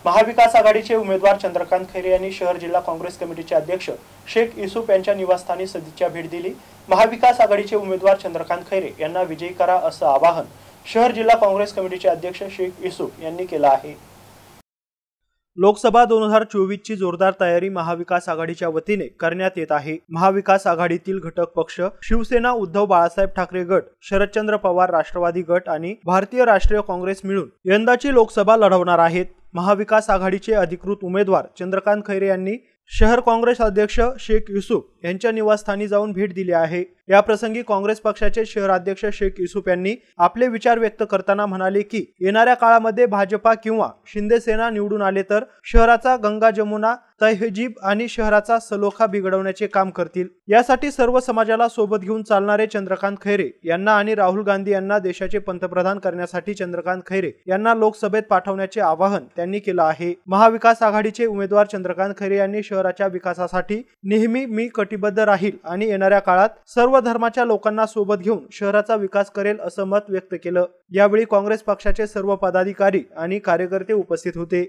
महाविकास आघाडीचे उमेदवार चंद्रकांत खैरे यांनी शहर जिल्हा काँग्रेस कमिटीचे अध्यक्ष शेख युसूफ यांच्या निवासस्थानी सदिच्छा भेट दिली। महाविकास आघाडीचे उमेदवार चंद्रकांत खैरे यांना विजयी करा असं आवाहन शहर जिल्हा काँग्रेस कमिटीचे अध्यक्ष शेख युसूफ यांनी केलं आहे। लोकसभा 2024 ची जोरदार तयारी महाविकास आघाडीच्या वतीने करण्यात येत आहे। महाविकास आघाडीतील घटक पक्ष शिवसेना, उद्धव बाळासाहेब ठाकरे गट, शरदचंद्र पवार राष्ट्रवादी गट आणि भारतीय राष्ट्रीय काँग्रेस मिळून यंदाची लोकसभा लढवणार आहेत। महाविकास आघाडीचे अधिकृत उमेदवार चंद्रकांत खैरे यांनी शहर काँग्रेस अध्यक्ष शेख युसूफ यांच्या निवासस्थानी जाऊन भेट दिली आहे। या प्रसंगी काँग्रेस पक्षाचे शहर अध्यक्ष शेख युसूफ यांनी आपले विचार व्यक्त करताना म्हणाले की येणाऱ्या काळामध्ये भाजपा किंवा शिंदे सेना निवडून आले तर शहराचा गंगा जमुना तहजीब आणि शहराचा सलोखा बिघडवण्याचे काम करतील। यासाठी सर्व समाजाला सोबत घेऊन चालणारे चंद्रकांत खैरे यांना आणि राहुल गांधी यांना देशाचे पंतप्रधान करण्यासाठी चंद्रकांत खैरे यांना लोकसभेत पाठवण्याचे आवाहन त्यांनी केलं आहे। महाविकास आघाडीचे उमेदवार चंद्रकांत खैरे यांनी शहराच्या विकासासाठी नेहमी मी कटिबद्ध राहील आणि येणाऱ्या काळात सर्व धर्माच्या लोकांना सोबत घेऊन शहराचा विकास करेल असं मत व्यक्त केलं। यावेळी काँग्रेस पक्षाचे सर्व पदाधिकारी आणि कार्यकर्ते उपस्थित होते।